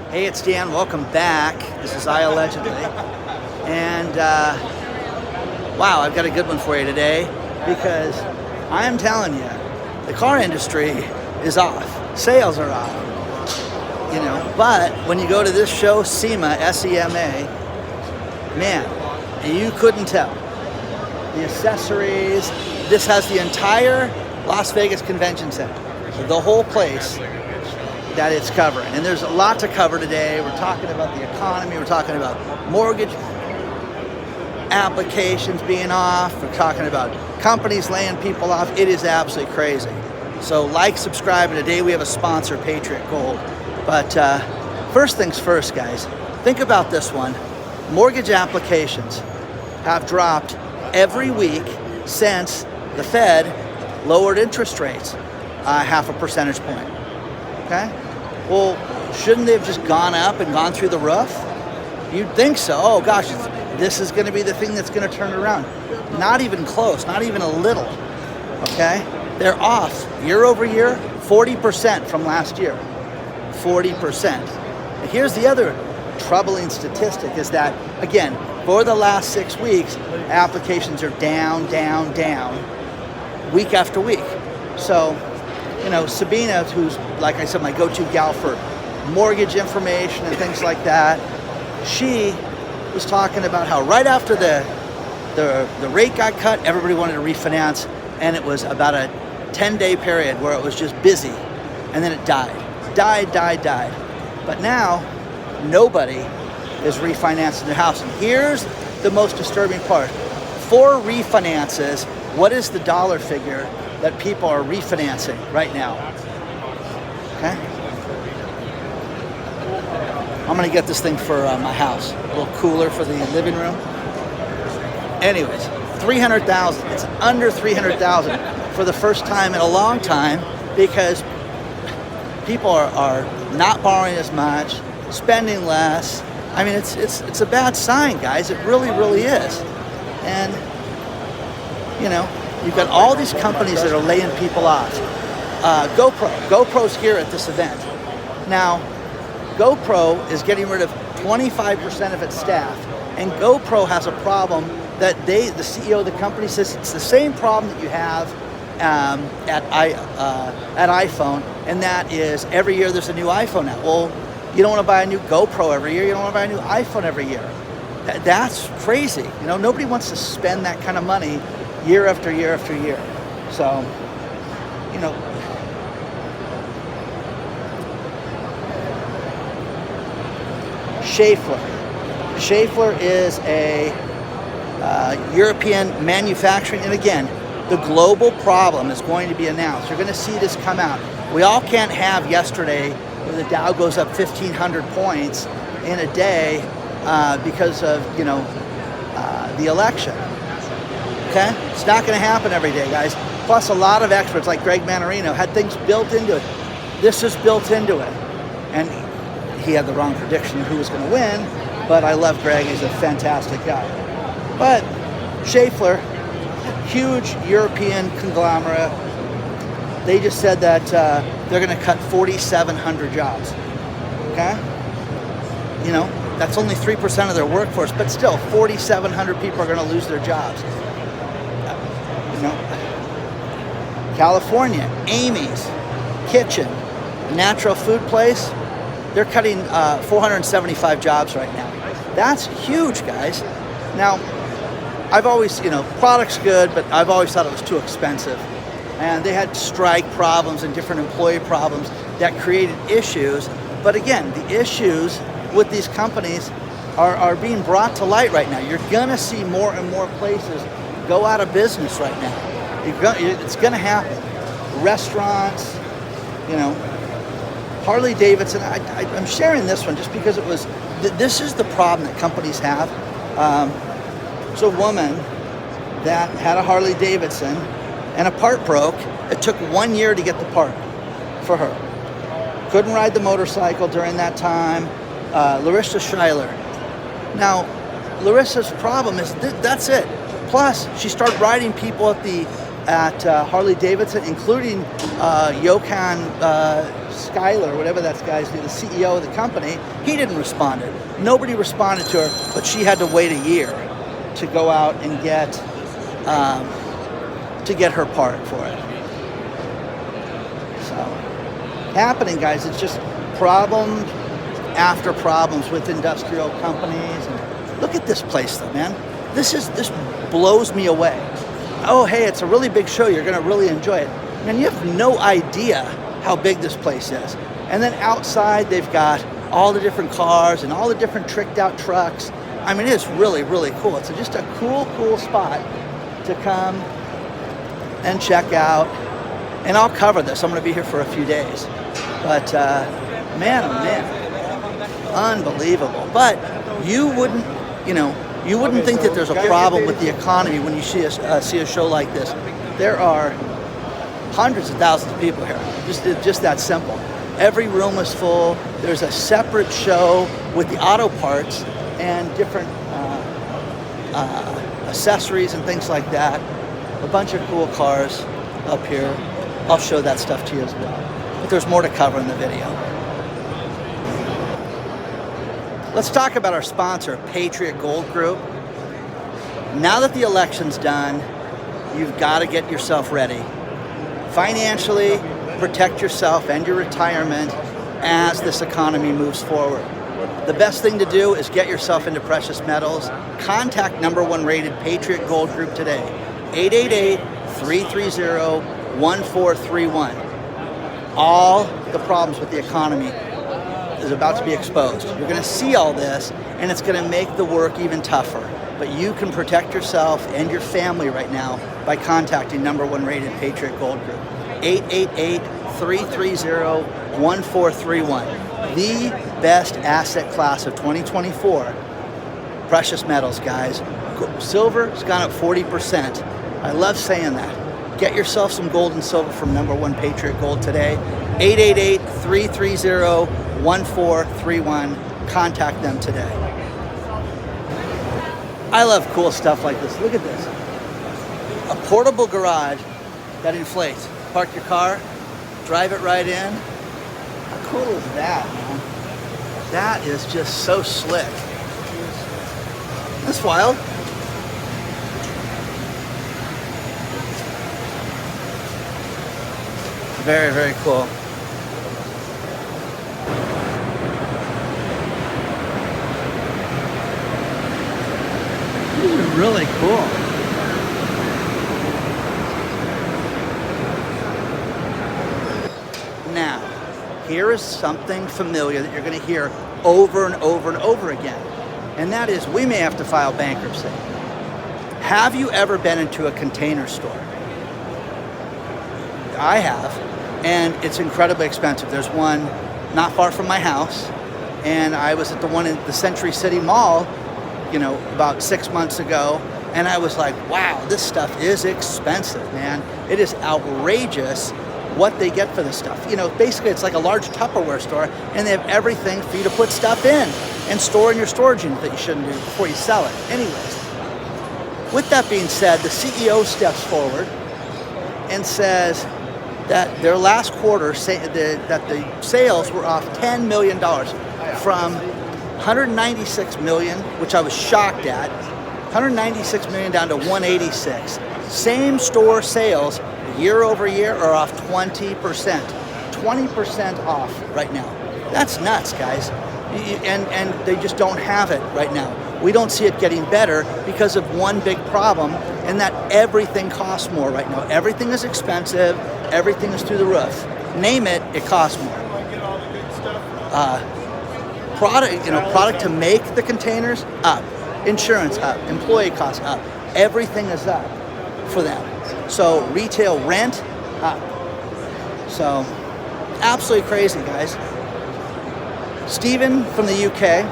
Hey, it's Dan. Welcome back. This is IAllegedly. And wow, I've got a good one for you today because I am telling you, the car industry is off. Sales are off. You know, but when you go to this show, SEMA, S-E-M-A, man, you couldn't tell. The accessories, this has the entire Las Vegas Convention Center, the whole place that it's covering. And there's a lot to cover today. We're talking about the economy, we're talking about mortgage applications being off, we're talking about companies laying people off. It is absolutely crazy. So like, subscribe, and today we have a sponsor, Patriot Gold. But first things first, guys, think about this one. Mortgage applications have dropped every week since the Fed lowered interest rates 0.5 percentage point. Okay? Well, shouldn't they have just gone up and gone through the roof? You'd think so. Oh gosh, this is going to be the thing that's going to turn it around. Not even close, not even a little. Okay? They're off year over year, 40% from last year. 40%. And here's the other troubling statistic is that, again, for the last 6 weeks, applications are down, week after week. So, you know, Sabina, who's, like I said, my go-to gal for mortgage information and things like that, she was talking about how right after the rate got cut, everybody wanted to refinance, and it was about a 10-day period where it was just busy, and then it died. But now, nobody is refinancing their house. And here's the most disturbing part. For refinances, what is the dollar figure that people are refinancing right now? Okay? I'm gonna get this thing for my house. A little cooler for the living room. Anyways, $300,000. It's under $300,000 for the first time in a long time because people are not borrowing as much, spending less. I mean, it's a bad sign, guys. It really is. And you know, you've got all these companies that are laying people off. GoPro's here at this event. Now, GoPro is getting rid of 25% of its staff, and GoPro has a problem that the CEO of the company says it's the same problem that you have at iPhone, and that is every year there's a new iPhone out. Well, you don't want to buy a new GoPro every year. You don't want to buy a new iPhone every year. That's crazy. You know, nobody wants to spend that kind of money year after year after year. So, you know, Schaeffler is a European manufacturing, and again, the global problem is going to be announced. You're going to see this come out. We all can't have yesterday when the Dow goes up 1,500 points in a day because of, you know, the election. Okay? It's not going to happen every day, guys. Plus, a lot of experts like Greg Manarino had things built into it. This is built into it. And he had the wrong prediction of who was going to win, but I love Greg. He's a fantastic guy. But Schaeffler, huge European conglomerate, they just said that they're going to cut 4,700 jobs. Okay? You know, that's only 3% of their workforce, but still, 4,700 people are going to lose their jobs. You know, California, Amy's Kitchen, natural food place, they're cutting 475 jobs right now. That's huge, guys. Now, I've always, you know, product's good, but I've always thought it was too expensive. And they had strike problems and different employee problems that created issues. But again, the issues with these companies are being brought to light right now. You're gonna see more and more places go out of business right now. It's gonna happen. Restaurants, you know, Harley Davidson. I'm sharing this one just because it was, this is the problem that companies have. It's a woman that had a Harley Davidson and a part broke. It took 1 year to get the part for her. Couldn't ride the motorcycle during that time. Larissa Schuyler. Now, Larissa's problem is that's it. Plus, she started riding people at the at Harley Davidson, including Johan Schaeffler, whatever that guy's name, the CEO of the company. He didn't respond. Nobody responded to her, but she had to wait a year to go out and get her part for it. So, happening, guys. It's just problems after problems with industrial companies. And look at this place, though, man. This blows me away. Oh, hey, it's a really big show. You're going to really enjoy it. Man, you have no idea how big this place is. And then outside, they've got all the different cars and all the different tricked out trucks. I mean, it's really, really cool. It's just a cool spot to come and check out. And I'll cover this. I'm going to be here for a few days. But, man, oh, man, unbelievable. But you wouldn't, you wouldn't think that there's a problem with the economy when you see a show like this. There are hundreds of thousands of people here. Just that simple. Every room is full. There's a separate show with the auto parts and different accessories and things like that. A bunch of cool cars up here. I'll show that stuff to you as well. But there's more to cover in the video. Let's talk about our sponsor, Patriot Gold Group. Now that the election's done, you've got to get yourself ready. Financially, protect yourself and your retirement as this economy moves forward. The best thing to do is get yourself into precious metals. Contact #1 rated Patriot Gold Group today. 888-330-1431. All the problems with the economy is about to be exposed. You're going to see all this, and it's going to make the work even tougher. But you can protect yourself and your family right now by contacting #1 rated Patriot Gold Group. 888-330-1431. The best asset class of 2024. Precious metals, guys. Silver's gone up 40%. I love saying that. Get yourself some gold and silver from #1 Patriot Gold today. 888-330-1431. Contact them today. I love cool stuff like this. Look at this. A portable garage that inflates. Park your car, drive it right in. How cool is that, man? That is just so slick. That's wild. Very, very cool. These are really cool. Now, here is something familiar that you're going to hear over and over and over again. And that is, we may have to file bankruptcy. Have you ever been into a container store? I have. And it's incredibly expensive. There's one not far from my house, and I was at the one in the Century City Mall, about 6 months ago, and I was like, wow, this stuff is expensive, man. It is outrageous what they get for this stuff. Basically it's like a large Tupperware store, and they have everything for you to put stuff in and store in your storage unit that you shouldn't do before you sell it. Anyways, with that being said, the CEO steps forward and says that their last quarter, that the sales were off $10 million from 196 million, which I was shocked at, 196 million down to 186. Same store sales year over year are off 20%. 20% off right now. That's nuts, guys. And they just don't have it right now. We don't see it getting better because of one big problem, and that everything costs more right now. Everything is expensive. Everything is through the roof. Name it, it costs more. Product to make the containers, up. Insurance, up. Employee costs, up. Everything is up for them. So retail rent, up. So absolutely crazy, guys. Stephen from the UK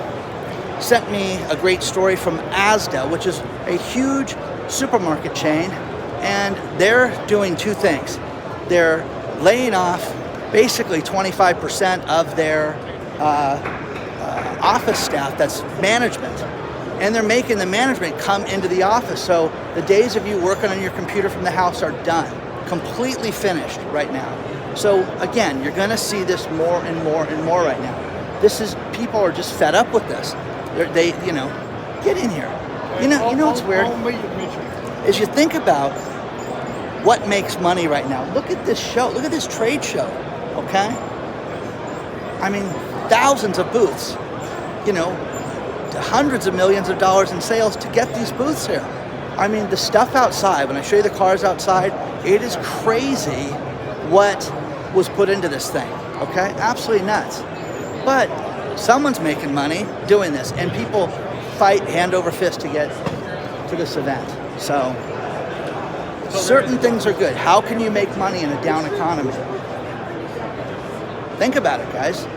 sent me a great story from Asda, which is a huge supermarket chain, and they're doing two things. They're laying off basically 25% of their office staff, that's management, And they're making the management come into the office. So the days of you working on your computer from the house are done, completely finished right now. So again, you're gonna see this more and more and more right now. People are just fed up with this. They get in here. You know what's weird? Is you think about what makes money right now. Look at this show, look at this trade show, okay? I mean, thousands of booths, hundreds of millions of dollars in sales to get these booths here. I mean, the stuff outside, when I show you the cars outside, it is crazy what was put into this thing, okay? Absolutely nuts. But someone's making money doing this, and people fight hand over fist to get to this event. So certain things are good. How can you make money in a down economy? Think about it, guys.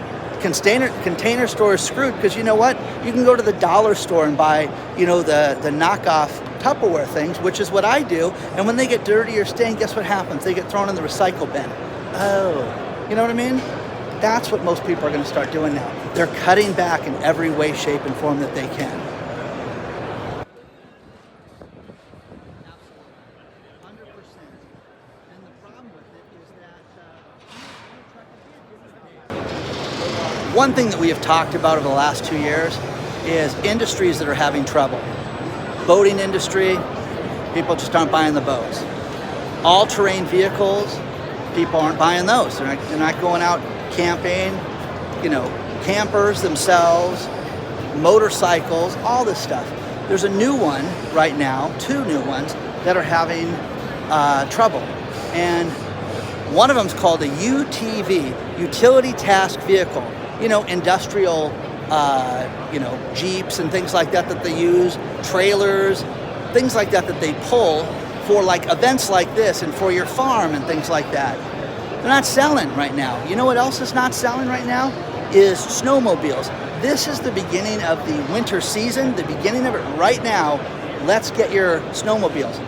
Container store is screwed because you know what? You can go to the dollar store and buy, the knockoff Tupperware things, which is what I do. And when they get dirty or stained, guess what happens? They get thrown in the recycle bin. Oh, you know what I mean? That's what most people are going to start doing now. They're cutting back in every way, shape, and form that they can. One thing that we have talked about over the last 2 years is industries that are having trouble. Boating industry, people just aren't buying the boats. All-terrain vehicles, people aren't buying those. They're not going out camping, campers themselves, motorcycles, all this stuff. There's a new one right now, 2 new ones, that are having trouble. And one of them is called a UTV, Utility Task Vehicle. Industrial, Jeeps and things like that they use, trailers, things like that they pull for like events like this and for your farm and things like that. They're not selling right now. You know what else is not selling right now? Is snowmobiles. This is the beginning of the winter season, the beginning of it right now. Let's get your snowmobiles.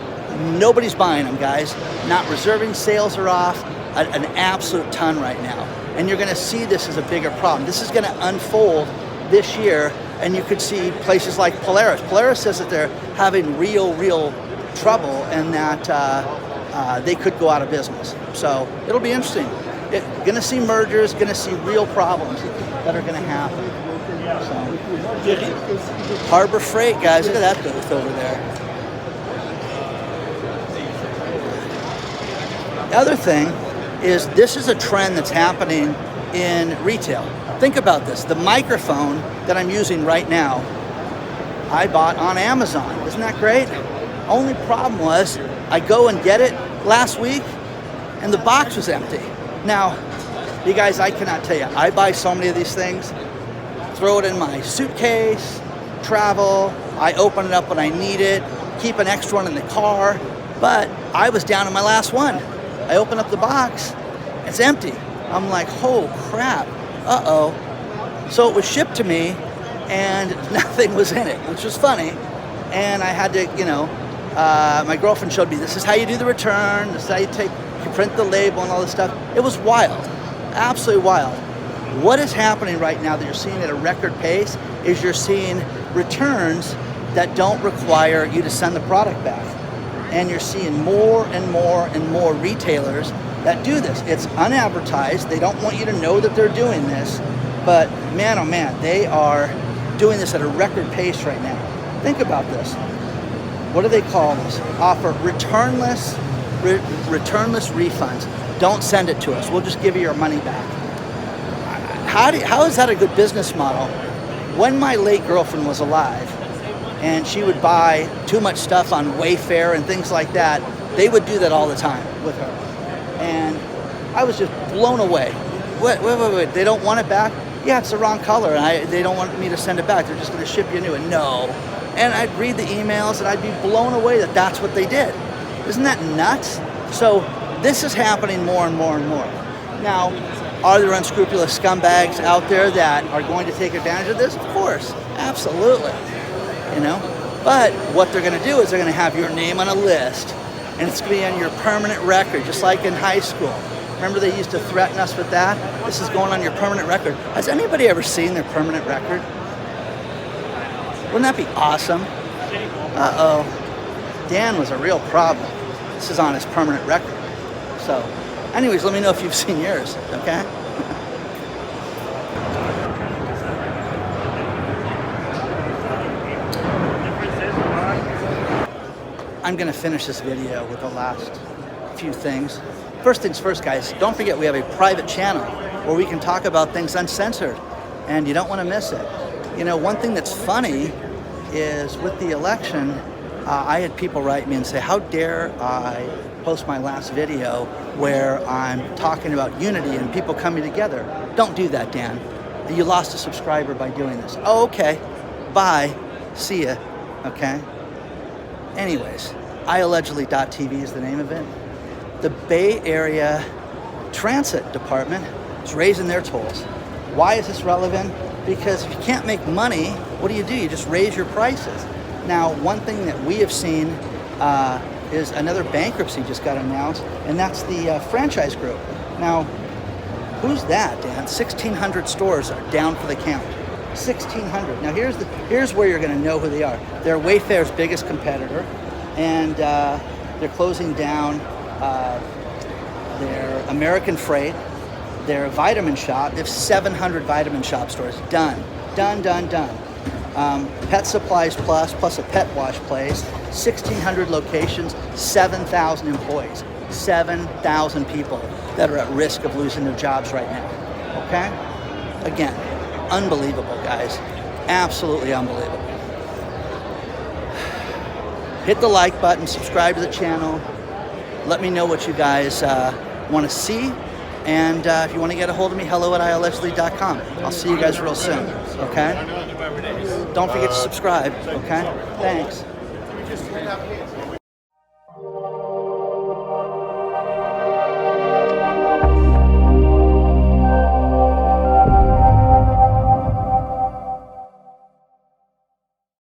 Nobody's buying them, guys. Not reserving, sales are off, an absolute ton right now. And you're going to see this as a bigger problem. This is going to unfold this year, and you could see places like Polaris. Polaris says that they're having real trouble and that they could go out of business. So it'll be interesting. Going to see mergers, going to see real problems that are going to happen. So, Harbor Freight, guys, look at that booth over there. The other thing is this is a trend that's happening in retail. Think about this. The microphone that I'm using right now, I bought on Amazon. Isn't that great? Only problem was I go and get it last week and the box was empty. Now, you guys, I cannot tell you. I buy so many of these things, throw it in my suitcase, travel, I open it up when I need it, keep an extra one in the car, but I was down to my last one. I open up the box, it's empty. I'm like, oh crap, uh-oh. So it was shipped to me and nothing was in it, which was funny. And I had to, my girlfriend showed me, this is how you do the return, this is how you print the label and all this stuff. It was wild, absolutely wild. What is happening right now that you're seeing at a record pace is you're seeing returns that don't require you to send the product back. And you're seeing more and more and more retailers that do this. It's unadvertised. They don't want you to know that they're doing this. But man, oh man, they are doing this at a record pace right now. Think about this. What do they call this? Offer returnless refunds. Don't send it to us. We'll just give you your money back. How is that a good business model? When my late girlfriend was alive, and she would buy too much stuff on Wayfair and things like that, they would do that all the time with her. And I was just blown away. Wait, they don't want it back? Yeah, it's the wrong color, and they don't want me to send it back. They're just gonna ship you a new one. No. And I'd read the emails, and I'd be blown away that that's what they did. Isn't that nuts? So this is happening more and more and more. Now, are there unscrupulous scumbags out there that are going to take advantage of this? Of course, absolutely. But what they're going to do is they're going to have your name on a list, and it's going to be on your permanent record, just like in high school. Remember they used to threaten us with that? This is going on your permanent record. Has anybody ever seen their permanent record? Wouldn't that be awesome? Uh-oh. Dan was a real problem. This is on his permanent record. So, anyways, let me know if you've seen yours, okay? I'm gonna finish this video with the last few things. First things first, guys, don't forget we have a private channel where we can talk about things uncensored, and you don't wanna miss it. You know, one thing that's funny is with the election, I had people write me and say, how dare I post my last video where I'm talking about unity and people coming together? Don't do that, Dan. You lost a subscriber by doing this. Oh, okay, bye, see ya, okay? Anyways, IAllegedly.tv is the name of it. The Bay Area Transit Department is raising their tolls. Why is this relevant? Because if you can't make money, what do? You just raise your prices. Now, one thing that we have seen is another bankruptcy just got announced, and that's the franchise group. Now, who's that, Dan? 1,600 stores are down for the count. 1,600. Now, here's where you're going to know who they are. They're Wayfair's biggest competitor, and they're closing down their American Freight, their vitamin shop. They have 700 vitamin shop stores. Done. Pet Supplies plus a pet wash place. 1,600 locations, 7,000 employees. 7,000 people that are at risk of losing their jobs right now. Okay? Again, unbelievable, guys. Absolutely unbelievable. Hit the like button, subscribe to the channel. Let me know what you guys want to see. And if you want to get a hold of me, hello@IAllegedly.com. I'll see you guys real soon, okay? Don't forget to subscribe, okay? Thanks.